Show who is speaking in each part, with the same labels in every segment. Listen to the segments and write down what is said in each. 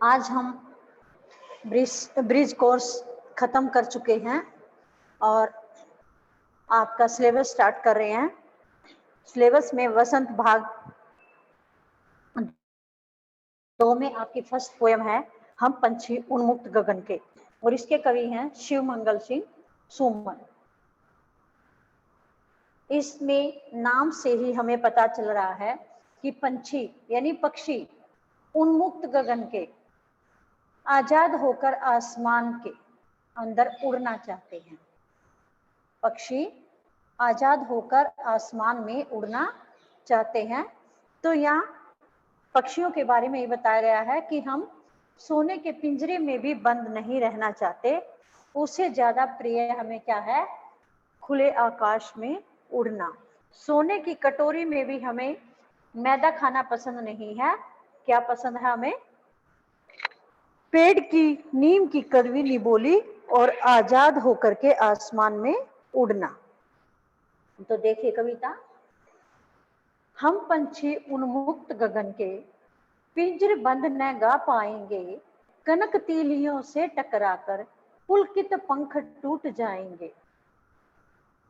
Speaker 1: आज हम bridge course खत्म कर चुके हैं और आपका सिलेबस स्टार्ट कर रहे हैं। सिलेबस में वसंत भाग 2 में आपकी फर्स्ट पोयम है हम पंछी उन्मुक्त गगन के, और इसके कवि हैं शिव मंगल सिंह सुमन। इसमें नाम से ही हमें पता चल रहा है कि पंछी यानी पक्षी उन्मुक्त गगन के, आजाद होकर आसमान के अंदर उड़ना चाहते हैं। पक्षी आजाद होकर आसमान में उड़ना चाहते हैं। तो यहाँ पक्षियों के बारे में ये बताया गया है कि हम सोने के पिंजरे में भी बंद नहीं रहना चाहते, उससे ज्यादा प्रिय हमें क्या है, खुले आकाश में उड़ना। सोने की कटोरी में भी हमें मैदा खाना पसंद नहीं है। क्या पसंद है हमें? पेड़ की नीम की कड़वी निबोली और आजाद होकर के आसमान में उड़ना। तो देखिए कविता, हम पंछी उन्मुक्त गगन के, पिंजर बंद न गा पाएंगे, कनक तीलियों से टकराकर पुलकित पंख टूट जाएंगे।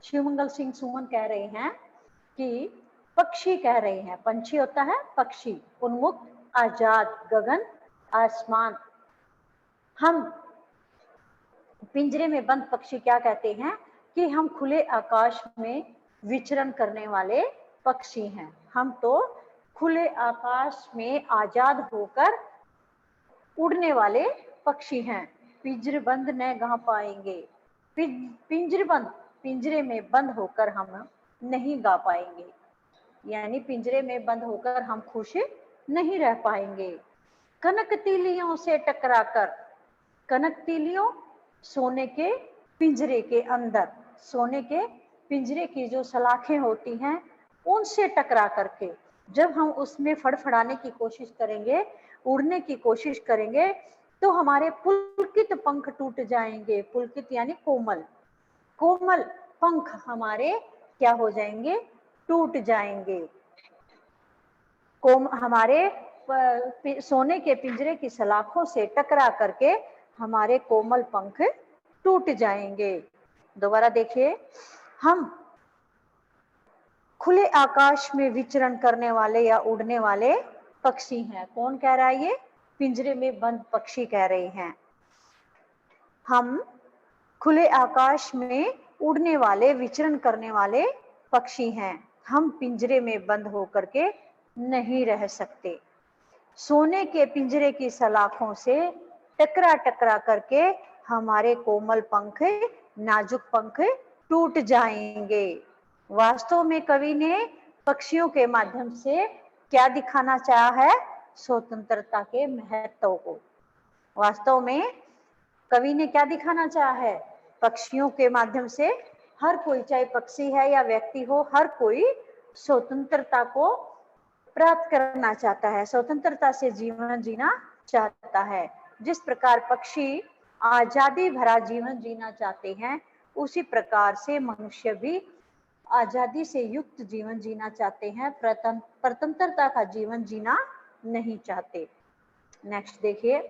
Speaker 1: शिवमंगल सिंह सुमन कह रहे हैं कि पक्षी कह रहे हैं, पंछी होता है पक्षी, उन्मुक्त, आजाद, गगन, आसमान। हम पिंजरे में बंद पक्षी क्या कहते हैं कि हम खुले आकाश में विचरण करने वाले पक्षी हैं। हम तो खुले आकाश में आजाद होकर उड़ने वाले पक्षी हैं। पिंजरे बंद न गा पाएंगे, पिंजरे बंद, पिंजरे में बंद होकर हम नहीं गा पाएंगे, यानी पिंजरे में बंद होकर हम खुश नहीं रह पाएंगे। कनक तीलियों से टकराकर, कनक तीलियों सोने के पिंजरे के अंदर, सोने के पिंजरे की जो सलाखें होती हैं उनसे टकरा करके जब हम उसमें फड़फड़ाने की कोशिश करेंगे, उड़ने की कोशिश करेंगे, तो हमारे पुलकित पंख टूट जाएंगे। पुलकित यानी कोमल, कोमल पंख हमारे क्या हो जाएंगे, टूट जाएंगे। हमारे सोने के पिंजरे की सलाखों से टकरा करके हमारे कोमल पंख टूट जाएंगे। दोबारा देखिए, हम खुले आकाश में विचरण करने वाले या उड़ने वाले पक्षी हैं। कौन कह रहा है? ये पिंजरे में बंद पक्षी कह रहे हैं। हम खुले आकाश में उड़ने वाले, विचरण करने वाले पक्षी हैं। हम पिंजरे में बंद होकर के नहीं रह सकते। सोने के पिंजरे की सलाखों से टकरा टकरा करके हमारे कोमल पंख, नाजुक पंख टूट जाएंगे। वास्तव में कवि ने पक्षियों के माध्यम से क्या दिखाना चाहा है? स्वतंत्रता के महत्व को। वास्तव में कवि ने क्या दिखाना चाहा है? पक्षियों के माध्यम से हर कोई, चाहे पक्षी है या व्यक्ति हो, हर कोई स्वतंत्रता को प्राप्त करना चाहता है, स्वतंत्रता से जीवन जीना चाहता है। जिस प्रकार पक्षी आजादी भरा जीवन जीना चाहते हैं, उसी प्रकार से मनुष्य भी आजादी से युक्त जीवन जीना चाहते हैं, स्वतंत्रता का जीवन जीना नहीं चाहते। नेक्स्ट देखिए,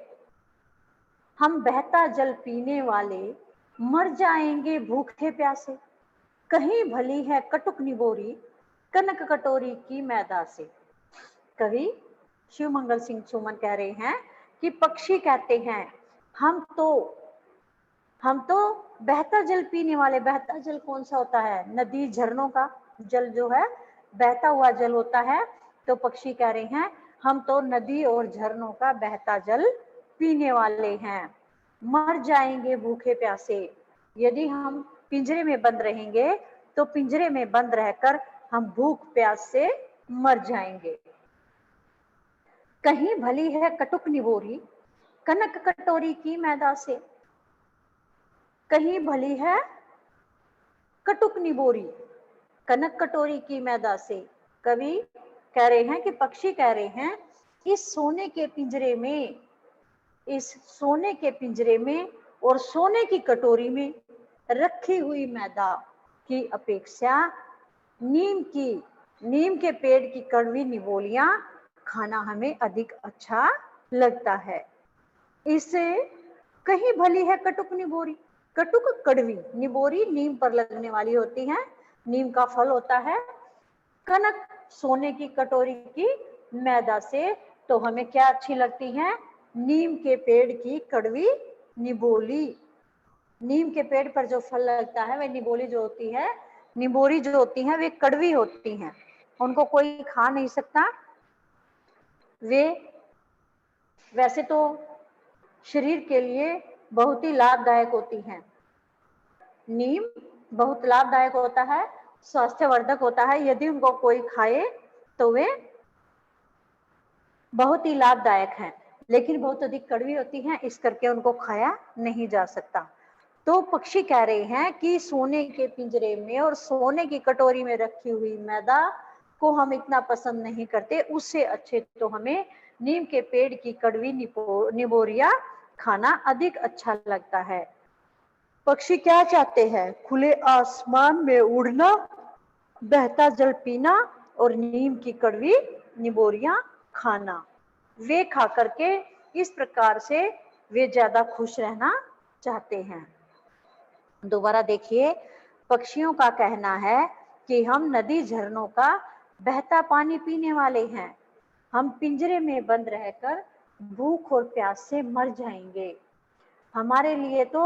Speaker 1: हम बहता जल पीने वाले मर जाएंगे भूखे प्यासे, कहीं भली है कटुक निबोरी कनक कटोरी की मैदा से। कवि शिवमंगल सिंह सुमन कह रहे हैं कि पक्षी कहते हैं हम तो बहता जल पीने वाले। बहता जल कौन सा होता है? नदी झरनों का जल जो है बहता हुआ जल होता है। तो पक्षी कह रहे हैं हम तो नदी और झरनों का बहता जल पीने वाले हैं, मर जाएंगे भूखे प्यासे। यदि हम पिंजरे में बंद रहेंगे तो पिंजरे में बंद रहकर हम भूख प्यास से मर जाएंगे। कहीं भली है कटुक निबोरी कनक कटोरी की मैदा से, कहीं भली है कटुक निबोरी कनक कटोरी की मैदा से। कवि कह रहे हैं कि पक्षी कह रहे हैं इस सोने के पिंजरे में, इस सोने के पिंजरे में और सोने की कटोरी में रखी हुई मैदा की अपेक्षा नीम के पेड़ की कड़वी निबोलियां खाना हमें अधिक अच्छा लगता है। इससे कहीं भली है कटुक निबोरी। कटुक कड़वी, निबोरी नीम पर लगने वाली होती है, नीम का फल होता है। कनक सोने की कटोरी की मैदा से, तो हमें क्या अच्छी लगती है? नीम के पेड़ की कड़वी निबोली। नीम के पेड़ पर जो फल लगता है वह निबोली जो होती है, निबोरी जो होती है वे कड़वी होती हैं, उनको कोई खा नहीं सकता। वे वैसे तो शरीर के लिए बहुत ही लाभदायक होती हैं। नीम बहुत लाभदायक होता है, स्वास्थ्यवर्धक होता है। यदि उनको कोई खाए तो वे बहुत ही लाभदायक हैं, लेकिन बहुत अधिक कड़वी होती हैं, इस करके उनको खाया नहीं जा सकता। तो पक्षी कह रहे हैं कि सोने के पिंजरे में और सोने की कटोरी में रखी हुई मैदा को हम इतना पसंद नहीं करते, उससे अच्छे तो हमें नीम के पेड़ की कड़वी निबोरिया खाना अधिक अच्छा लगता है। पक्षी क्या चाहते हैं? खुले आसमान में उड़ना, बहता जल पीना और नीम की कड़वी निबोरियां खाना। वे खा करके इस प्रकार से वे ज्यादा खुश रहना चाहते हैं। दोबारा देखिए, पक्षियों का कहना है कि हम नदी झरनों का बहता पानी पीने वाले हैं, हम पिंजरे में बंद रहकर भूख और प्यास से मर जाएंगे। हमारे लिए तो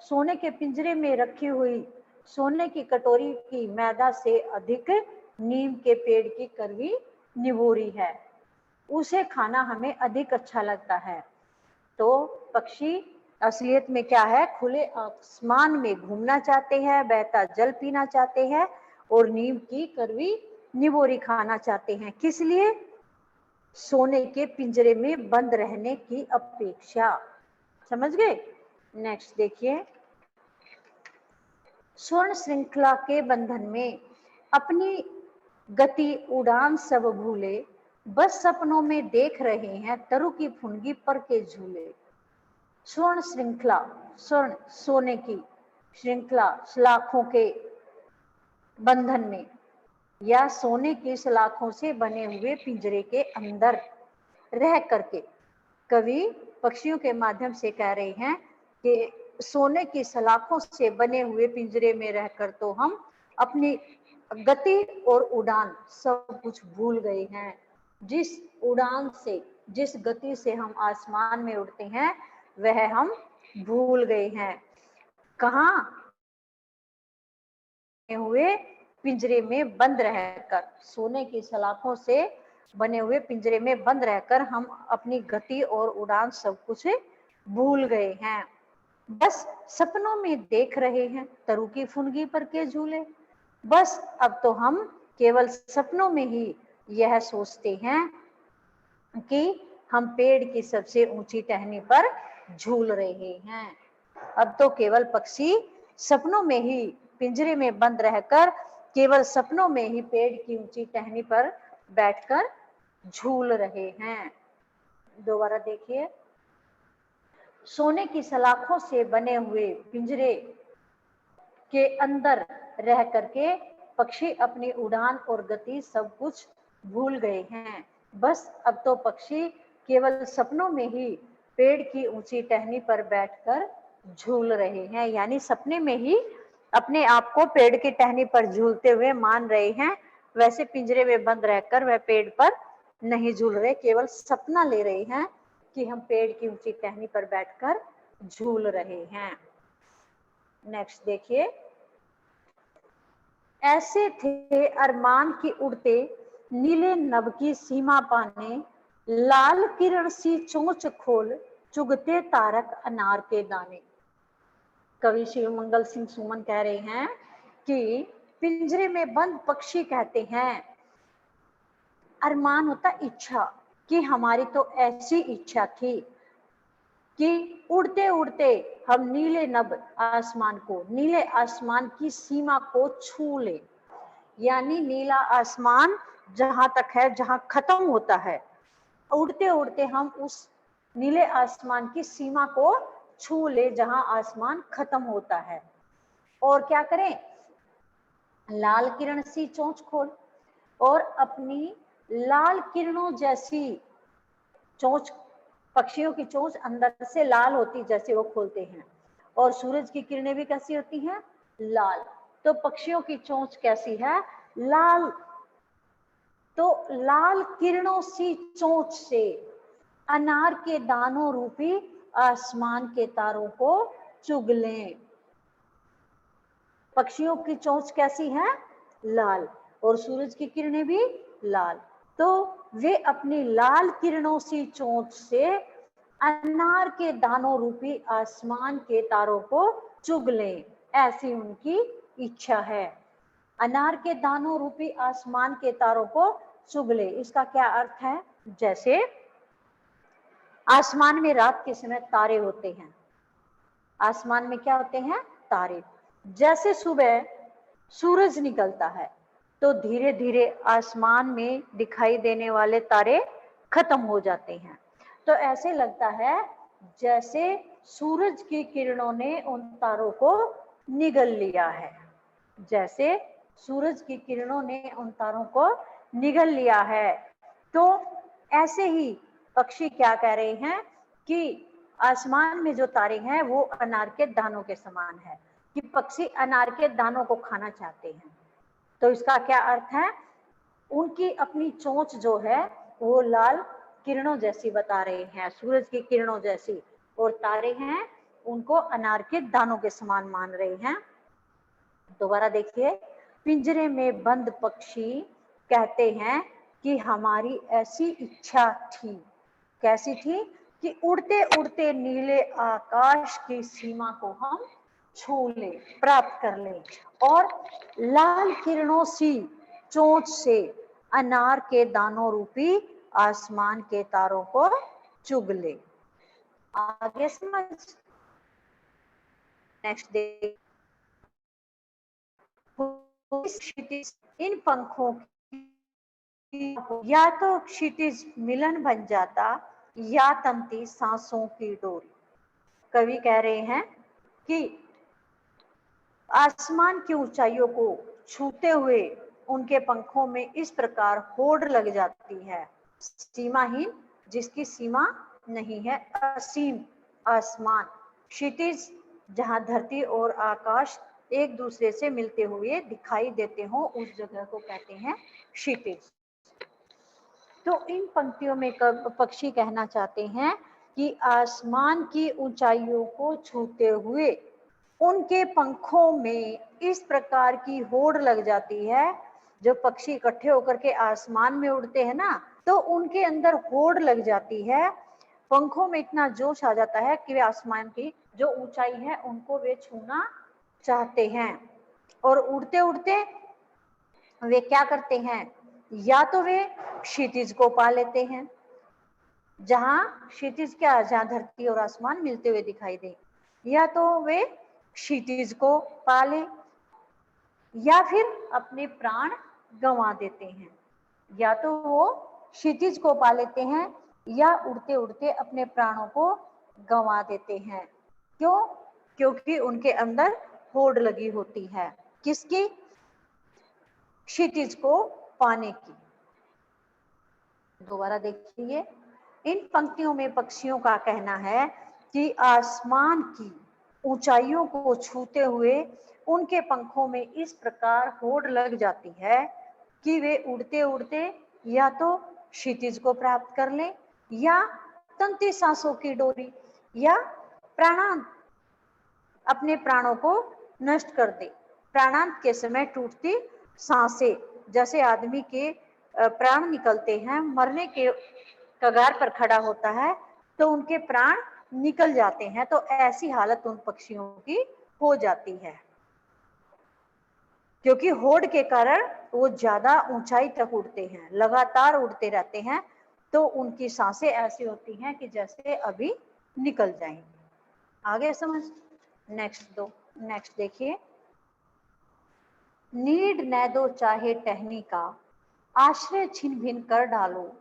Speaker 1: सोने के पिंजरे में रखी हुई सोने की कटोरी की मैदा से अधिक नीम के पेड़ की कड़वी निबोरी है, उसे खाना हमें अधिक अच्छा लगता है। तो पक्षी असलियत में क्या है? खुले आसमान में घूमना चाहते हैं, बहता जल पीना चाहते हैं और नीम की कड़वी निबोरी खाना चाहते हैं। किस लिए? सोने के पिंजरे में बंद रहने की अपेक्षा। समझ गए? नेक्स्ट देखिए, स्वर्ण श्रृंखला के बंधन में अपनी गति उड़ान सब भूले, बस सपनों में देख रहे हैं तरु की फुनगी पर के झूले। स्वर्ण श्रृंखला, स्वर्ण सोने की श्रृंखला, सलाखों के बंधन में या सोने की सलाखों से बने हुए पिंजरे के अंदर रह करके कवि पक्षियों के माध्यम से कह रहे हैं कि सोने की सलाखों से बने हुए पिंजरे में रहकर तो हम अपनी गति और उड़ान सब कुछ भूल गए हैं। जिस उड़ान से, जिस गति से हम आसमान में उड़ते हैं वह हम भूल गए हैं। कहाँ? हुए पिंजरे में बंद रहकर, सोने की सलाखों से बने हुए पिंजरे में बंद रहकर हम अपनी गति और उड़ान सब कुछ भूल गए हैं। बस सपनों में देख रहे हैं तरु की फुनगी पर के झूले। बस अब तो हम केवल सपनों में ही यह सोचते हैं कि हम पेड़ की सबसे ऊंची टहनी पर झूल रहे हैं। अब तो केवल पक्षी सपनों में ही पिंजरे में बंद रहकर केवल सपनों में ही पेड़ की ऊंची टहनी पर बैठकर झूल रहे हैं। दोबारा देखिए, सोने की सलाखों से बने हुए पिंजरे के अंदर रह करके पक्षी अपनी उड़ान और गति सब कुछ भूल गए हैं। बस अब तो पक्षी केवल सपनों में ही पेड़ की ऊंची टहनी पर बैठकर झूल रहे हैं, यानी सपने में ही अपने आप को पेड़ की टहनी पर झूलते हुए मान रहे हैं। वैसे पिंजरे में बंद रहकर वह पेड़ पर नहीं झूल रहे, केवल सपना ले रहे हैं कि हम पेड़ की ऊंची टहनी पर बैठकर झूल रहे हैं। नेक्स्ट देखिए, ऐसे थे अरमान की उड़ते नीले नभ की सीमा पाने, लाल किरण सी चोंच खोल चुगते तारक अनार के दाने। कवि शिव मंगल सिंह सुमन कह रहे हैं कि पिंजरे में बंद पक्षी कहते हैं, अरमान होता इच्छा, कि हमारी तो ऐसी इच्छा थी कि उड़ते उड़ते हम नीले नभ आसमान को, नीले आसमान की सीमा को छू ले, यानी नीला आसमान जहां तक है, जहां खत्म होता है, उड़ते उड़ते हम उस नीले आसमान की सीमा को छू ले जहां आसमान खत्म होता है। और क्या करें? लाल किरण सी चोंच खोल, और अपनी लाल किरणों जैसी चोंच पक्षियों की चोंच अंदर से लाल होती जैसे वो खोलते हैं, और सूरज की किरणें भी कैसी होती हैं? लाल। तो पक्षियों की चोंच कैसी है? लाल। तो लाल किरणों सी चोंच से अनार के दानों रूपी आसमान के तारों को चुग लें। पक्षियों की चोंच कैसी है? लाल, और सूरज की किरणें भी लाल। तो वे अपनी लाल किरणों सी चोंच से अनार के दानों रूपी आसमान के तारों को चुग लें, ऐसी उनकी इच्छा है। अनार के दानों रूपी आसमान के तारों को चुग ले, इसका क्या अर्थ है? जैसे आसमान में रात के समय तारे होते हैं, आसमान में क्या होते हैं? तारे। जैसे सुबह सूरज निकलता है तो धीरे धीरे आसमान में दिखाई देने वाले तारे खत्म हो जाते हैं। तो ऐसे लगता है जैसे सूरज की किरणों ने उन तारों को निगल लिया है, जैसे सूरज की किरणों ने उन तारों को निगल लिया है। तो ऐसे ही पक्षी क्या कह रहे हैं कि आसमान में जो तारे हैं वो अनार के दानों के समान है, कि पक्षी अनार के दानों को खाना चाहते हैं। तो इसका क्या अर्थ है? उनकी अपनी चोंच जो है वो लाल किरणों जैसी बता रहे हैं, सूरज की किरणों जैसी, और तारे हैं उनको अनार के दानों के समान मान रहे हैं। दोबारा देखिए, पिंजरे में बंद पक्षी कहते हैं कि हमारी ऐसी इच्छा थी। कैसी थी? कि उड़ते उड़ते नीले आकाश की सीमा को हम छू ले, प्राप्त कर ले, और लाल किरणों सी चोंच से अनार के दानों रूपी आसमान के तारों को चुग ले। आगे समझ। नेक्स्ट डे, इन पंखों की या तो क्षितिज मिलन बन जाता या तंती सांसों की डोरी। कवि कह रहे हैं कि आसमान की ऊंचाइयों को छूते हुए उनके पंखों में इस प्रकार होड़ लग जाती है, सीमाहीन, जिसकी सीमा नहीं है, असीम आसमान, क्षितिज, जहां धरती और आकाश एक दूसरे से मिलते हुए दिखाई देते हो, उस जगह को कहते हैं क्षितिज। तो इन पंक्तियों में पक्षी कहना चाहते हैं कि आसमान की ऊंचाइयों को छूते हुए उनके पंखों में इस प्रकार की होड़ लग जाती है। जो पक्षी इकट्ठे होकर के आसमान में उड़ते हैं ना, तो उनके अंदर होड़ लग जाती है, पंखों में इतना जोश आ जाता है कि वे आसमान की जो ऊंचाई है उनको वे छूना चाहते हैं। और उड़ते उड़ते वे क्या करते हैं? या तो वे क्षितिज को पा लेते हैं, जहां क्षितिज क्या, जहां धरती और आसमान मिलते हुए दिखाई दे, या तो वे क्षितिज को पा लें, या फिर अपने प्राण गंवा देते हैं। या तो वो क्षितिज को पा लेते हैं या उड़ते उड़ते अपने प्राणों को गंवा देते हैं। क्यों? क्योंकि उनके अंदर होड़ लगी होती है, किसकी? क्षितिज को पाने की। दोबारा देखिए, इन पंक्तियों में पक्षियों का कहना है कि आसमान की ऊंचाइयों को छूते हुए उनके पंखों में इस प्रकार होड़ लग जाती है कि वे उड़ते उड़ते या तो क्षितिज को प्राप्त कर लें, या तंती सांसों की डोरी, या प्राणांत, अपने प्राणों को नष्ट कर दे। प्राणांत के समय टूटती सांसें, जैसे आदमी के प्राण निकलते हैं, मरने के कगार पर खड़ा होता है तो उनके प्राण निकल जाते हैं, तो ऐसी हालत उन पक्षियों की हो जाती है, क्योंकि होड़ के कारण वो ज्यादा ऊंचाई तक उड़ते हैं, लगातार उड़ते रहते हैं, तो उनकी सांसें ऐसी होती हैं कि जैसे अभी निकल जाएंगी। आगे समझ। नेक्स्ट देखिए, नीड न दो चाहे टहनी का, आश्रय छिन भिन कर डालो,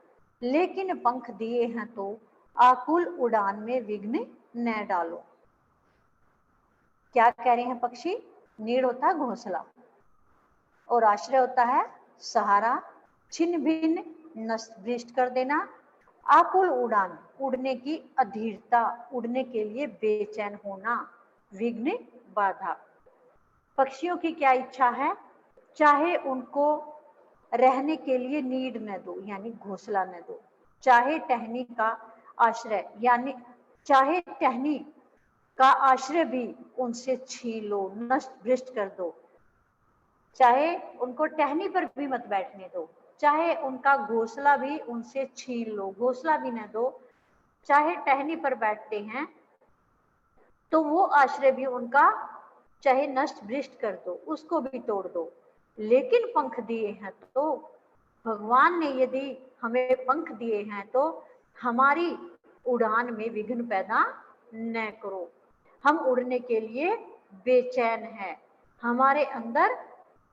Speaker 1: लेकिन पंख दिए हैं तो आकुल उड़ान में विघ्न न डालो। क्या कह रहे हैं पक्षी? नीड होता है घोंसला, और आश्रय होता है सहारा, छिन भिन नष्ट भ्रष्ट कर देना, आकुल उड़ान, उड़ने की अधीरता, उड़ने के लिए बेचैन होना, विघ्न, बाधा। पक्षियों की क्या इच्छा है? चाहे उनको रहने के लिए नीड न दो, यानी घोंसला न दो, चाहे टहनी का आश्रय, यानी चाहे टहनी का आश्रय भी उनसे छीन लो, नष्ट भ्रष्ट कर दो, चाहे उनको टहनी पर भी मत बैठने दो, चाहे उनका घोंसला भी उनसे छीन लो, घोंसला भी न दो, चाहे टहनी पर बैठते हैं तो वो आश्रय भी उनका चाहे नष्ट भ्रष्ट कर दो, उसको भी तोड़ दो, लेकिन पंख दिए हैं तो भगवान ने यदि हमें पंख दिए हैं तो हमारी उड़ान में विघ्न पैदा न करो। हम उड़ने के लिए बेचैन हैं, हमारे अंदर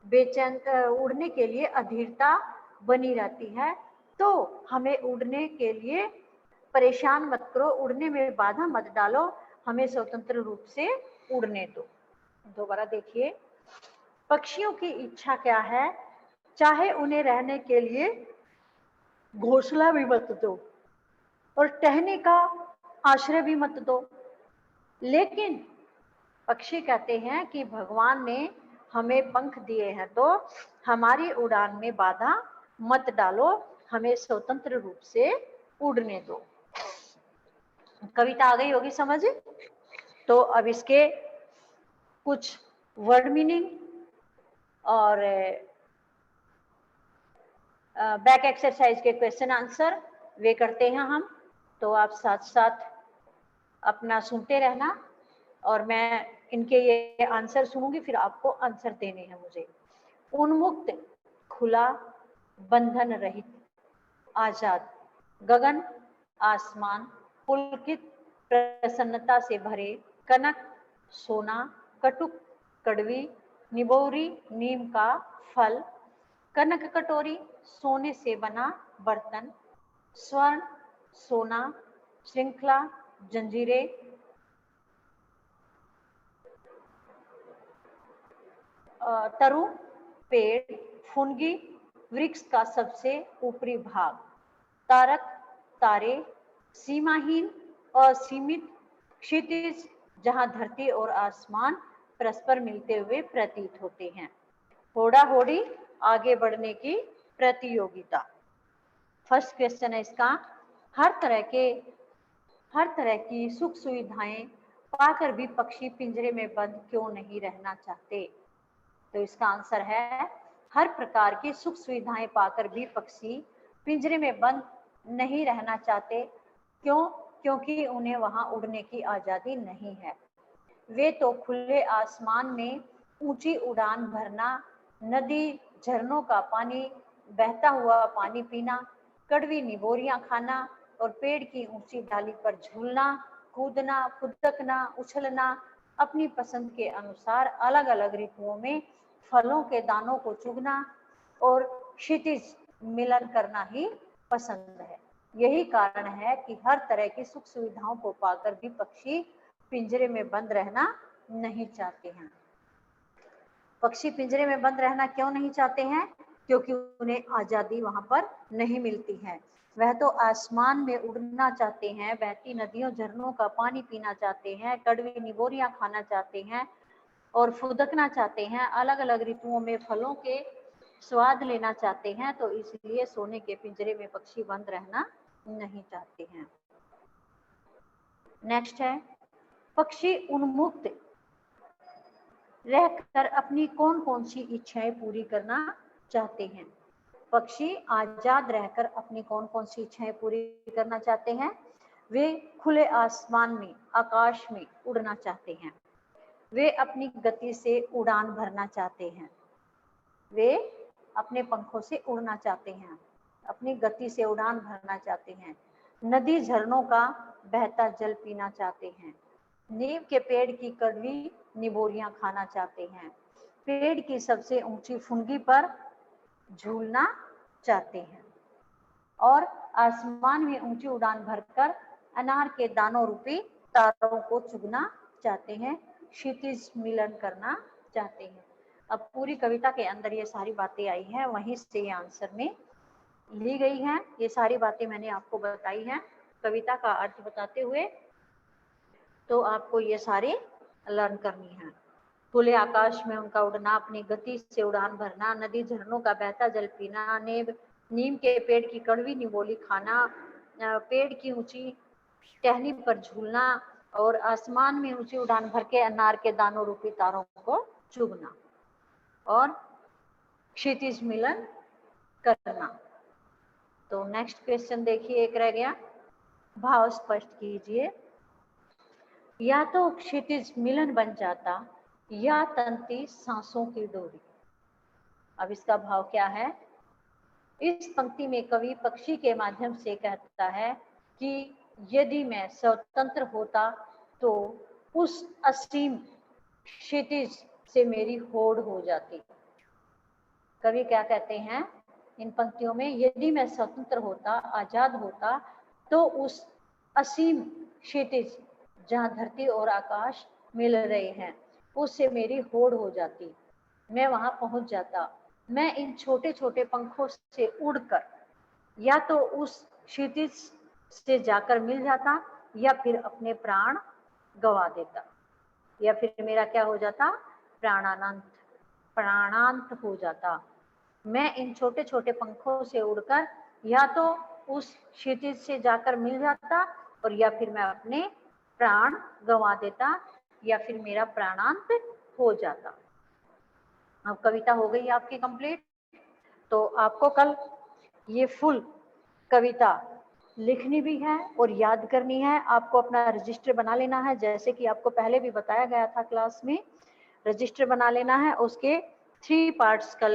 Speaker 1: बेचैन उड़ने के लिए अधीरता बनी रहती है, तो हमें उड़ने के लिए परेशान मत करो, उड़ने में बाधा मत डालो, हमें स्वतंत्र रूप से उड़ने दो। दोबारा देखिए, पक्षियों की इच्छा क्या है? चाहे उन्हें रहने के लिए घोंसला भी मत दो और टहने का आश्रय भी मत दो, लेकिन पक्षी कहते हैं कि भगवान ने हमें पंख दिए हैं तो हमारी उड़ान में बाधा मत डालो, हमें स्वतंत्र रूप से उड़ने दो। कविता आ गई होगी समझ? तो अब इसके कुछ वर्ड मीनिंग और बैक एक्सरसाइज के क्वेश्चन आंसर वे करते हैं हम, तो आप साथ साथ अपना सुनते रहना और मैं इनके ये आंसर सुनूंगी, फिर आपको आंसर देने हैं मुझे। उन्मुक्त, खुला, बंधन रहित, आजाद, गगन, आसमान, पुलकित, प्रसन्नता से भरे, कनक, सोना, कटुक, कड़वी, निबोरी, नीम का फल, कनक कटोरी, सोने से बना बर्तन, स्वर्ण, सोना, श्रृंखला, जंजीरें, तरु, पेड़, फुनगी, वृक्ष का सबसे ऊपरी भाग, तारक, तारे, सीमाहीन, असीमित, क्षितिज, जहां धरती और आसमान परस्पर मिलते हुए प्रतीत होते हैं, होड़ा होड़ी, आगे बढ़ने की प्रतियोगिता। फर्स्ट क्वेश्चन है इसका, हर तरह की सुख सुविधाएं पाकर भी पक्षी पिंजरे में बंद क्यों नहीं रहना चाहते? तो इसका आंसर है, हर प्रकार की सुख सुविधाएं पाकर भी पक्षी पिंजरे में बंद नहीं रहना चाहते। क्यों? क्योंकि उन्हें वहां उड़ने की आजादी नहीं है। वे तो खुले आसमान में ऊंची उड़ान भरना, नदी झरनों का पानी, बहता हुआ पानी पीना, कड़वी निबोरियां खाना और पेड़ की ऊंची डाली पर झूलना, कूदना, फुदकना, उछलना, अपनी पसंद के अनुसार अलग अलग ऋतुओं में फलों के दानों को चुगना और क्षितिज मिलन करना ही पसंद है। यही कारण है कि हर तरह की सुख सुविधाओं को पाकर भी पक्षी पिंजरे में बंद रहना नहीं चाहते हैं। पक्षी पिंजरे में बंद रहना क्यों नहीं चाहते हैं? क्योंकि उन्हें आजादी वहां पर नहीं मिलती है। वह तो आसमान में उड़ना चाहते हैं, बहती नदियों झरनों का पानी पीना चाहते हैं, कड़वी निबोरियां खाना चाहते हैं और फुदकना चाहते हैं, अलग अलग ऋतुओं में फलों के स्वाद लेना चाहते हैं, तो इसलिए सोने के पिंजरे में पक्षी बंद रहना नहीं चाहते हैं। नेक्स्ट है, पक्षी उन्मुक्त रहकर अपनी कौन कौन सी इच्छाएं पूरी करना चाहते हैं? पक्षी आजाद रहकर अपनी कौन कौन सी इच्छाएं पूरी करना चाहते हैं? वे खुले आसमान में, आकाश में उड़ना चाहते हैं, वे अपनी गति से उड़ान भरना चाहते हैं, वे अपने पंखों से उड़ना चाहते हैं, अपनी गति से उड़ान भरना चाहते हैं, नदी झरनों का बहता जल पीना चाहते हैं, नीम के पेड़ की कड़वी निबोरियां खाना चाहते हैं, पेड़ की सबसे ऊंची फुनगी पर झूलना चाहते हैं और आसमान में ऊंची उड़ान भरकर अनार के दानों रूपी तारों को चुगना चाहते हैं, क्षितिज मिलन करना चाहते हैं। अब पूरी कविता के अंदर ये सारी बातें आई हैं, वहीं से ये आंसर में ली गई हैं। ये सारी बातें मैंने आपको बताई हैं कविता का अर्थ बताते हुए, तो आपको ये सारी लर्न करनी है। खुले आकाश में उनका उड़ना, अपनी गति से उड़ान भरना, नदी झरनों का बहता जल पीना, नीम के पेड़ की कड़वी निबोली खाना, पेड़ की ऊंची टहनी पर झूलना और आसमान में ऊंची उड़ान भर के अनार के दानों रूपी तारों को चुभना और क्षितिज मिलन करना। तो नेक्स्ट क्वेश्चन देखिए, एक रह गया, भाव स्पष्ट कीजिए। या तो क्षितिज मिलन बन जाता या तंती सांसों की डोरी। अब इसका भाव क्या है? इस पंक्ति में कवि पक्षी के माध्यम से कहता है कि यदि मैं स्वतंत्र होता तो उस असीम क्षितिज से मेरी होड़ हो जाती। कवि क्या कहते हैं इन पंक्तियों में? यदि मैं स्वतंत्र होता, आजाद होता, तो उस असीम क्षितिज जहाँ धरती और आकाश मिल रहे हैं उससे मेरी होड़ हो जाती, मैं वहां पहुंच जाता। मैं इन छोटे छोटे पंखों से उड़कर या तो उस क्षितिज से जाकर मिल जाता या फिर अपने प्राण गवा देता, या फिर मेरा क्या हो जाता? प्राणांत हो जाता। मैं इन छोटे छोटे पंखों से उड़कर या तो उस क्षितिज से जाकर मिल जाता और या फिर मैं अपने प्राण गंवा देता या फिर मेरा प्राणांत हो जाता। अब कविता हो गई आपकी कंप्लीट। तो आपको कल ये फुल कविता लिखनी भी है और याद करनी है। आपको अपना रजिस्टर बना लेना है, जैसे कि आपको पहले भी बताया गया था क्लास में। रजिस्टर बना लेना है, उसके 3 पार्ट्स कर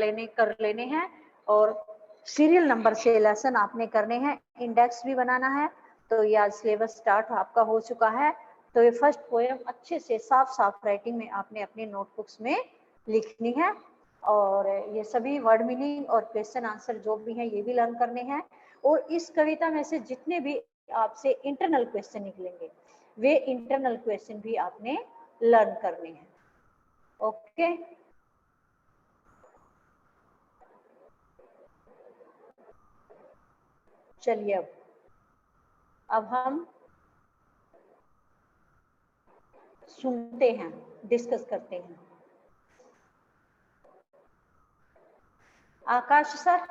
Speaker 1: लेने हैं और सीरियल नंबर से लेसन आपने करने हैं। इंडेक्स भी बनाना है। तो ये आज सिलेबस स्टार्ट आपका हो चुका है। तो ये फर्स्ट पोएम अच्छे से साफ साफ राइटिंग में आपने अपनी नोटबुक्स में लिखनी है और ये सभी वर्ड मीनिंग और क्वेश्चन आंसर जो भी हैं ये भी लर्न करने हैं। और इस कविता में से जितने भी आपसे इंटरनल क्वेश्चन निकलेंगे वे इंटरनल क्वेश्चन भी आपने लर्न करने हैं। ओके, चलिए अब हम सुनते हैं, डिस्कस करते हैं। आकाश सर।